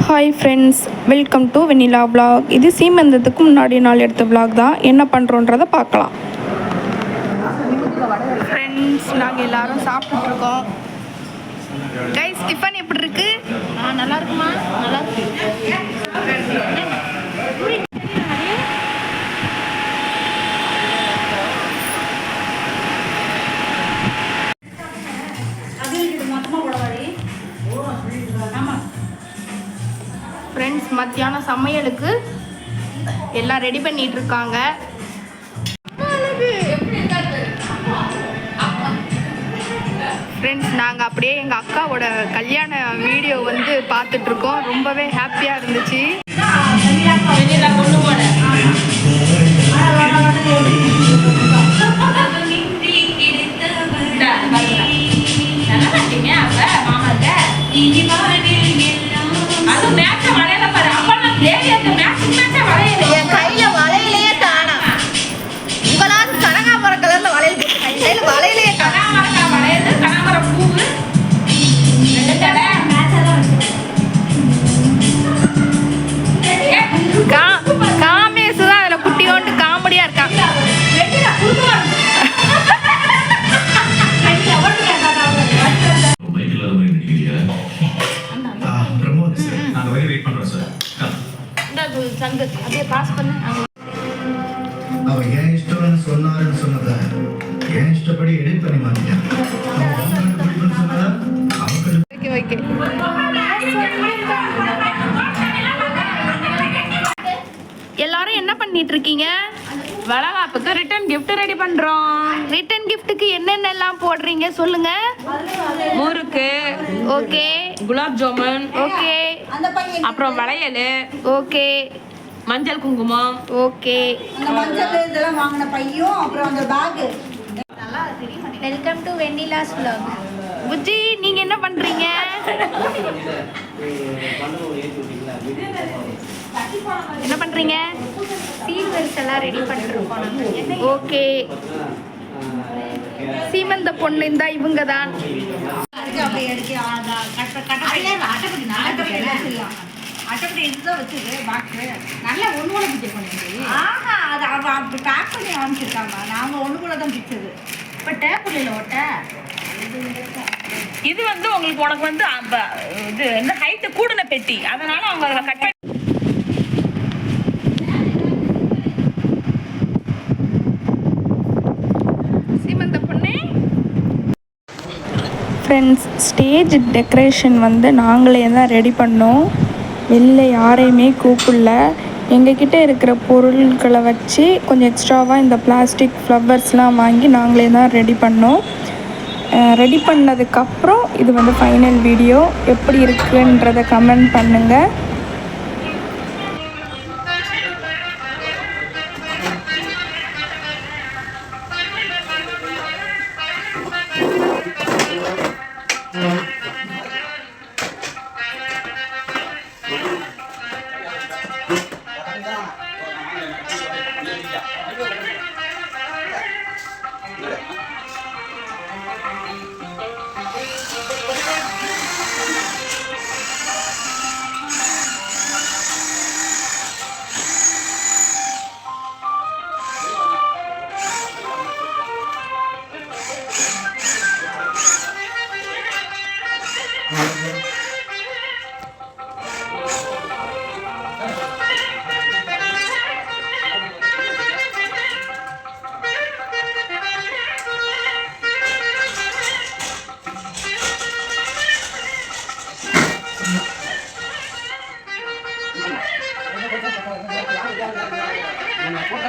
Hi friends, welcome to Vennila vlog. இது சீமந்தத்துக்கு முன்னாடி நாள் எடுத்த விலாக் தான். என்ன பண்ணுறோன்றதை பார்க்கலாம். ஃப்ரெண்ட்ஸ், நாங்கள் எல்லாரும் சாப்பிட்டுட்ருக்கோம். கைஸ், டிஃபன் எப்படி இருக்கு? நல்லா இருக்குமா? நல்லா இருக்கு. ஃப்ரெண்ட்ஸ், மத்தியானம் சமையலுக்கு எல்லாம் ரெடி பண்ணிட்டு இருக்காங்க. ஃப்ரெண்ட்ஸ், நாங்கள் அப்படியே எங்கள் அக்காவோட கல்யாண வீடியோ வந்து பார்த்துட்ருக்கோம். ரொம்பவே ஹாப்பியாக இருந்துச்சு. என் கையில வளையலையே காணோம். உங்களால் கனகாமரம் கலர்ல வளையல் கையில வளையலையே கனகாமரம் வளையல் கனகாமரம் பூவு காமேசு தான் அதில் குட்டி கொண்டு காமெடியாக இருக்கான். அப்படியே பாஸ் பண்ணு. அவ ஏன் இஷ்டம்னு சொன்னாருன்னு சொன்னத ஏன் இஷ்டப்படி எடிட் பண்ணி மாத்திட்டான். எல்லாரும் என்ன பண்ணிட்டு இருக்கீங்க? வளகாப்புக்கு ரிட்டர்ன் கிஃப்ட் ரெடி பண்றோம். ரிட்டர்ன் கிஃப்ட்டுக்கு என்னென்னலாம் போடுறீங்க சொல்லுங்க. முறுக்கு, ஓகே. குலாப் ஜாமுன், ஓகே. அப்புறம் வளையல், ஓகே. மஞ்சள் குங்குமம், ஓகே. அந்த மஞ்சள் இதெல்லாம் வாங்கின பையும் அப்புறம் அந்த bag. Welcome to Vennila's vlog. Bujji, நீங்க என்ன பண்றீங்க? என்ன பண்றீங்க? சீரியல்ஸ் எல்லாம் ரெடி பண்ணிருக்கோம். ஓகே. சீமந்த பொண்ணு இந்த இவங்க தான். அப்படியே எடுத்து அட்டைப்படி இதுதான் வச்சுது பாக்ஸு. நல்லா ஒன்று கூட பிக்சர் பண்ணிடுது. ஆஹா, அது அவள் அப்படி பேக் பண்ணி ஆரம்பிச்சிருக்காங்க. நாங்கள் ஒன்று கூட தான் பிடிச்சது. இப்போ டேப்பிள் இல்லை ஓட்ட. இது வந்து உங்களுக்கு உனக்கு வந்து இது இந்த ஹைட்டு கூடின பெட்டி, அதனால அவங்க அதில் கட் பண்ணி. சீமந்த பொண்ணு. ஃப்ரெண்ட்ஸ், ஸ்டேஜ் டெக்கரேஷன் வந்து நாங்களே தான் ரெடி பண்ணோம். வெளில யாரையுமே கூப்பிடல. எங்ககிட்ட இருக்கிற பொருட்களை வச்சு கொஞ்சம் எக்ஸ்ட்ராவாக இந்த பிளாஸ்டிக் ஃப்ளவர்ஸ்லாம் வாங்கி நாங்களே தான் ரெடி பண்ணோம். ரெடி பண்ணதுக்கப்புறம் இது வந்து ஃபைனல் வீடியோ. எப்படி இருக்குன்றதை கமெண்ட் பண்ணுங்கள். போட்டோ